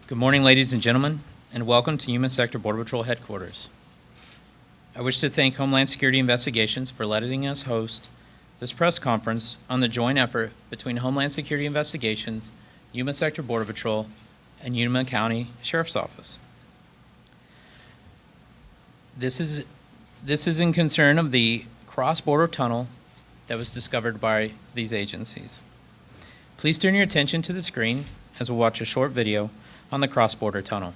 Good morning, ladies and gentlemen, and welcome to Yuma Sector Border Patrol Headquarters. I wish to thank Homeland Security Investigations for letting us host this press conference on the joint effort between Homeland Security Investigations, Yuma Sector Border Patrol, and Yuma County Sheriff's Office. This is in concern of the cross-border tunnel that was discovered by these agencies. Please turn your attention to the screen as we watch a short video on the cross-border tunnel.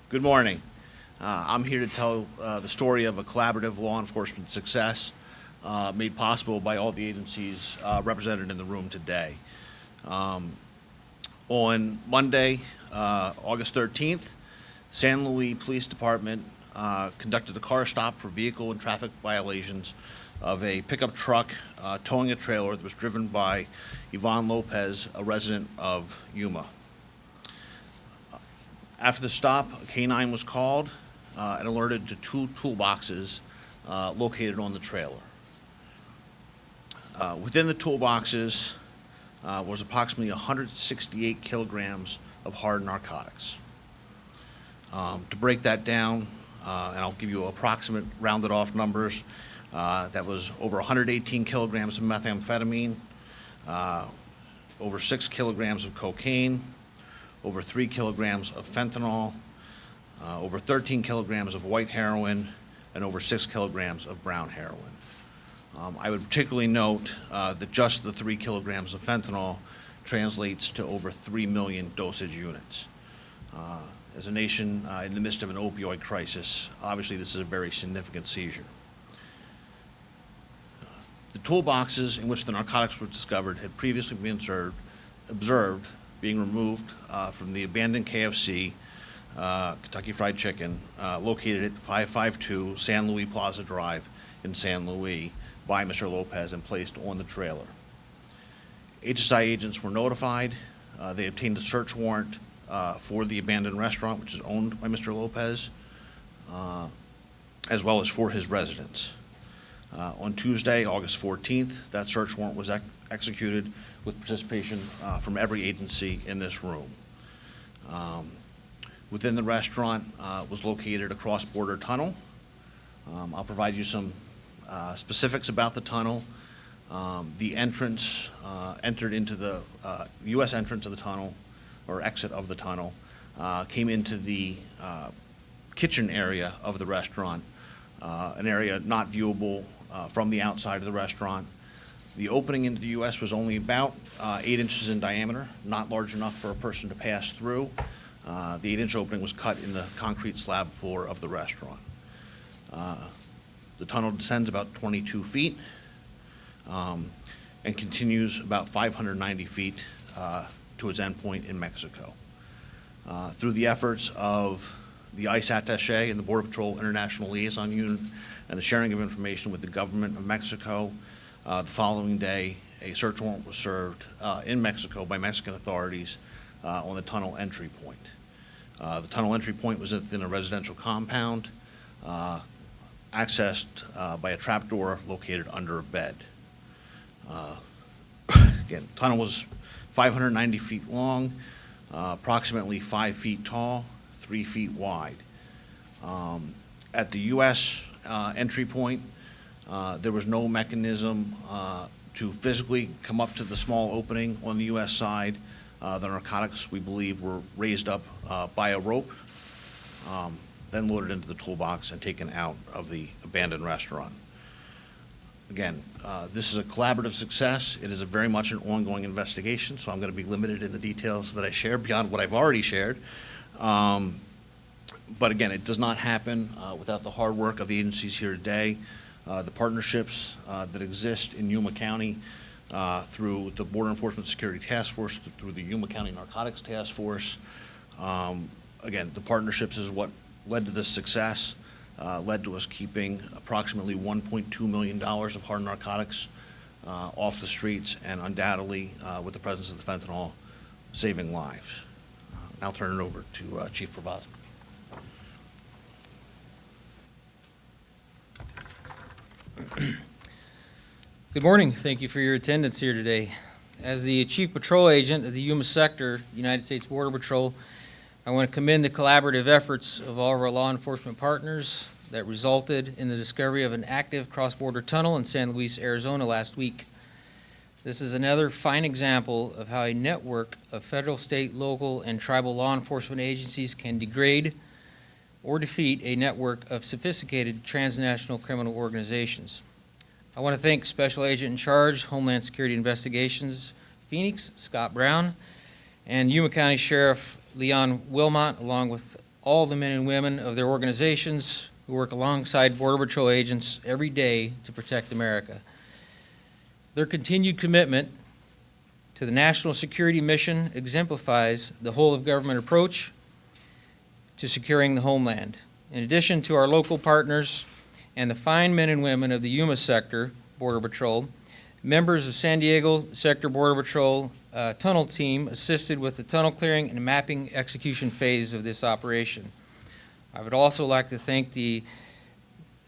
Good morning. I'm here to tell the story of a collaborative law enforcement success made possible by all the agencies represented in the room today. On Monday, August 13th, San Luis Police Department conducted a car stop for vehicle and traffic violations of a pickup truck towing a trailer that was driven by Yvonne Lopez, a resident of Yuma. After the stop, a K-9 was called and alerted to two toolboxes located on the trailer. Within the toolboxes was approximately 168 kilograms of hard narcotics. To break that down, and I'll give you approximate rounded off numbers, that was over 118 kilograms of methamphetamine, over 6 kilograms of cocaine, over 3 kilograms of fentanyl, over 13 kilograms of white heroin, and over 6 kilograms of brown heroin. I would particularly note that just the 3 kilograms of fentanyl translates to over 3 million dosage units. As a nation in the midst of an opioid crisis, obviously this is a very significant seizure. The toolboxes in which the narcotics were discovered had previously been observed being removed from the abandoned KFC, Kentucky Fried Chicken, located at 552 San Luis Plaza Drive in San Luis by Mr. Lopez and placed on the trailer. HSI agents were notified. They obtained a search warrant for the abandoned restaurant, which is owned by Mr. Lopez, as well as for his residence. On Tuesday, August 14th, that search warrant was executed with participation from every agency in this room. Within the restaurant was located a cross-border tunnel. I'll provide you some specifics about the tunnel. The entrance entered into the U.S. entrance of the tunnel, or exit of the tunnel, came into the kitchen area of the restaurant, an area not viewable from the outside of the restaurant. The opening into the U.S. was only about 8 inches in diameter, not large enough for a person to pass through. The 8-inch opening was cut in the concrete slab floor of the restaurant. The tunnel descends about 22 feet and continues about 590 feet to its endpoint in Mexico. Through the efforts of the ICE attaché and the Border Patrol International Liaison Unit and the sharing of information with the government of Mexico, the following day, a search warrant was served in Mexico by Mexican authorities on the tunnel entry point. The tunnel entry point was within a residential compound, accessed by a trapdoor located under a bed. Again, the tunnel was 590 feet long, approximately 5 feet tall, 3 feet wide. At the U.S. Entry point, there was no mechanism to physically come up to the small opening on the U.S. side. The narcotics, we believe, were raised up by a rope. then loaded into the toolbox and taken out of the abandoned restaurant. Again, this is a collaborative success. It is very much an ongoing investigation, so I'm going to be limited in the details that I share beyond what I've already shared. But again, it does not happen without the hard work of the agencies here today, the partnerships that exist in Yuma County through the Border Enforcement Security Task Force, through the Yuma County Narcotics Task Force. Again, the partnerships is what led to this success, led to us keeping approximately $1.2 million of hard narcotics off the streets, and undoubtedly, with the presence of the fentanyl, saving lives. I'll turn it over to Chief Provoznik. Good morning. Thank you for your attendance here today. As the Chief Patrol Agent of the Yuma Sector, United States Border Patrol, I want to commend the collaborative efforts of all of our law enforcement partners that resulted in the discovery of an active cross-border tunnel in San Luis, Arizona last week. This is another fine example of how a network of federal, state, local, and tribal law enforcement agencies can degrade or defeat a network of sophisticated transnational criminal organizations. I want to thank Special Agent in Charge, Homeland Security Investigations, Phoenix, Scott Brown, and Yuma County Sheriff Leon Wilmot, along with all the men and women of their organizations who work alongside Border Patrol agents every day to protect America. Their continued commitment to the national security mission exemplifies the whole-of-government approach to securing the homeland. In addition to our local partners and the fine men and women of the Yuma Sector Border Patrol, members of San Diego Sector Border Patrol tunnel team assisted with the tunnel clearing and mapping execution phase of this operation. I would also like to thank the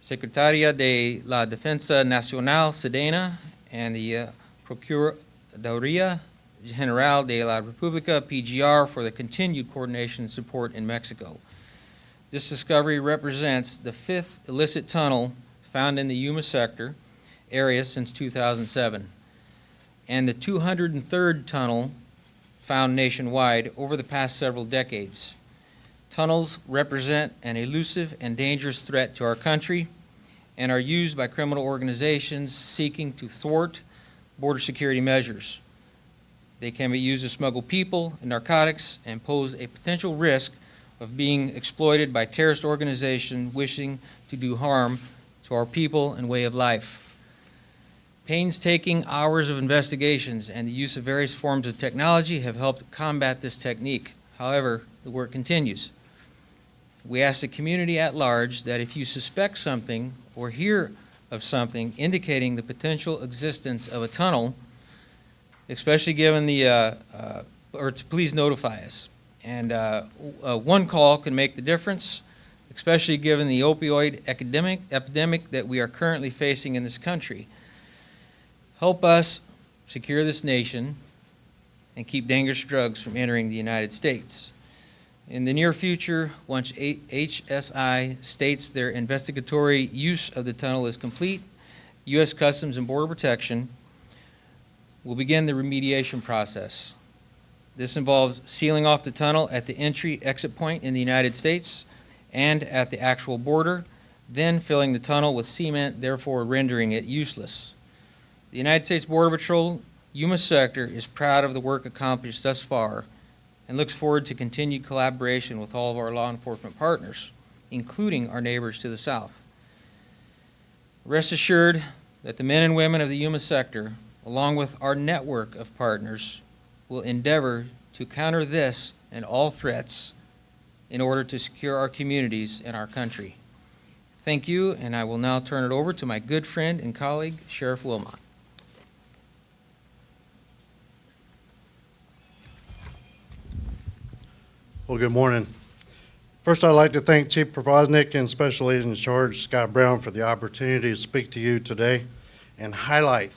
Secretaría de la Defensa Nacional, SEDENA, and the Procuraduría General de la República, PGR, for the continued coordination and support in Mexico. This discovery represents the 5th illicit tunnel found in the Yuma Sector area since 2007, and the 203rd tunnel found nationwide over the past several decades. Tunnels represent an elusive and dangerous threat to our country and are used by criminal organizations seeking to thwart border security measures. They can be used to smuggle people and narcotics and pose a potential risk of being exploited by terrorist organizations wishing to do harm to our people and way of life. Painstaking hours of investigations and the use of various forms of technology have helped combat this technique. However, the work continues. We ask the community at large that if you suspect something or hear of something indicating the potential existence of a tunnel, especially given the, or to please notify us. And one call can make the difference, especially given the opioid epidemic that we are currently facing in this country. Help us secure this nation and keep dangerous drugs from entering the United States. In the near future, once HSI states their investigatory use of the tunnel is complete, U.S. Customs and Border Protection will begin the remediation process. This involves sealing off the tunnel at the entry-exit point in the United States and at the actual border, then filling the tunnel with cement, therefore rendering it useless. The United States Border Patrol Yuma Sector is proud of the work accomplished thus far and looks forward to continued collaboration with all of our law enforcement partners, including our neighbors to the south. Rest assured that the men and women of the Yuma Sector, along with our network of partners, will endeavor to counter this and all threats in order to secure our communities and our country. Thank you, and I will now turn it over to my good friend and colleague, Sheriff Wilmot. Well, good morning. First, I'd like to thank Chief Provoznik and Special Agent in Charge Scott Brown for the opportunity to speak to you today and highlight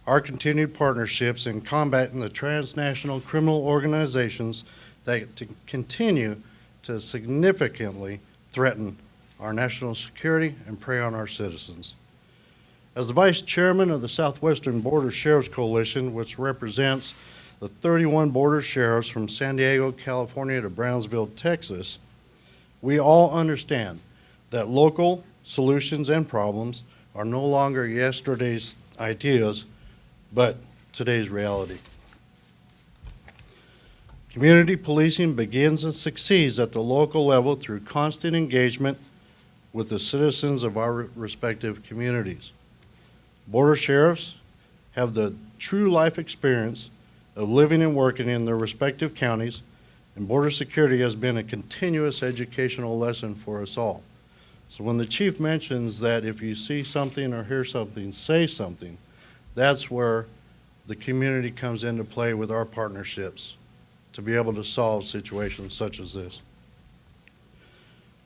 our continued partnerships in combating the transnational criminal organizations that continue to significantly threaten our national security and prey on our citizens. As the Vice Chairman of the Southwestern Border Sheriffs Coalition, which represents the 31 border sheriffs from San Diego, California to Brownsville, Texas, We all understand that local solutions and problems are no longer yesterday's ideas, but today's reality. Community policing begins and succeeds at the local level through constant engagement with the citizens of our respective communities. Border sheriffs have the true life experience of living and working in their respective counties, and border security has been a continuous educational lesson for us all. So when the chief mentions that if you see something or hear something, say something, that's where the community comes into play with our partnerships to be able to solve situations such as this.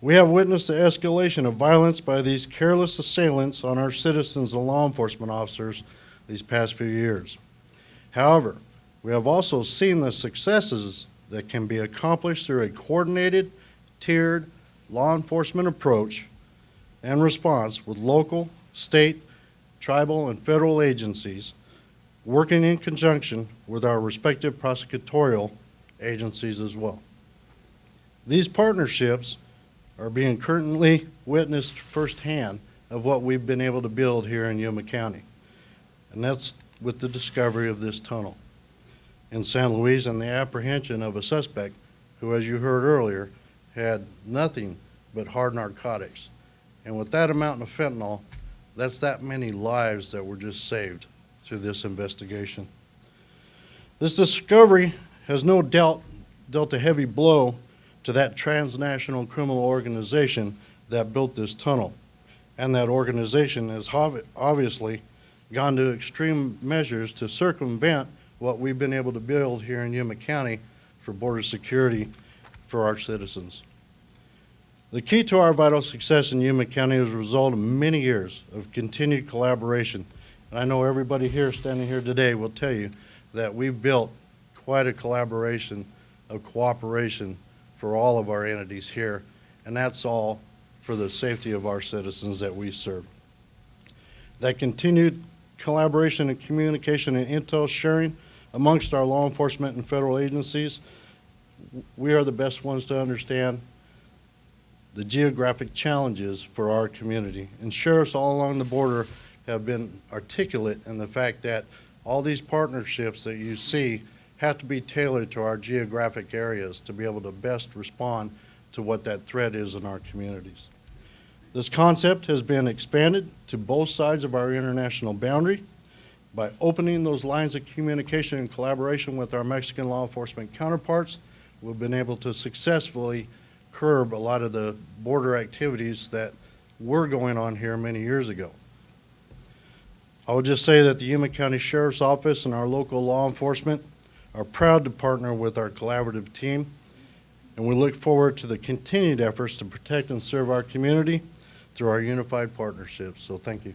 We have witnessed the escalation of violence by these careless assailants on our citizens and law enforcement officers these past few years. However, we have also seen the successes that can be accomplished through a coordinated, tiered law enforcement approach and response with local, state, tribal, and federal agencies working in conjunction with our respective prosecutorial agencies as well. These partnerships are being currently witnessed firsthand of what we've been able to build here in Yuma County. And that's with the discovery of this tunnel in San Luis and the apprehension of a suspect who, as you heard earlier, had nothing but hard narcotics. And with that amount of fentanyl, that's that many lives that were just saved through this investigation. This discovery has no doubt dealt a heavy blow to that transnational criminal organization that built this tunnel. And that organization has obviously gone to extreme measures to circumvent what we've been able to build here in Yuma County for border security for our citizens. The key to our vital success in Yuma County is a result of many years of continued collaboration. And I know everybody here standing here today will tell you that we've built quite a collaboration of cooperation for all of our entities here, and that's all for the safety of our citizens that we serve. That continued collaboration and communication and intel sharing amongst our law enforcement and federal agencies, we are the best ones to understand the geographic challenges for our community. And sheriffs all along the border have been articulate in the fact that all these partnerships that you see have to be tailored to our geographic areas to be able to best respond to what that threat is in our communities. This concept has been expanded to both sides of our international boundary. By opening those lines of communication and collaboration with our Mexican law enforcement counterparts, we've been able to successfully curb a lot of the border activities that were going on here many years ago. I would just say that the Yuma County Sheriff's Office and our local law enforcement are proud to partner with our collaborative team, and we look forward to the continued efforts to protect and serve our community through our unified partnerships. So thank you.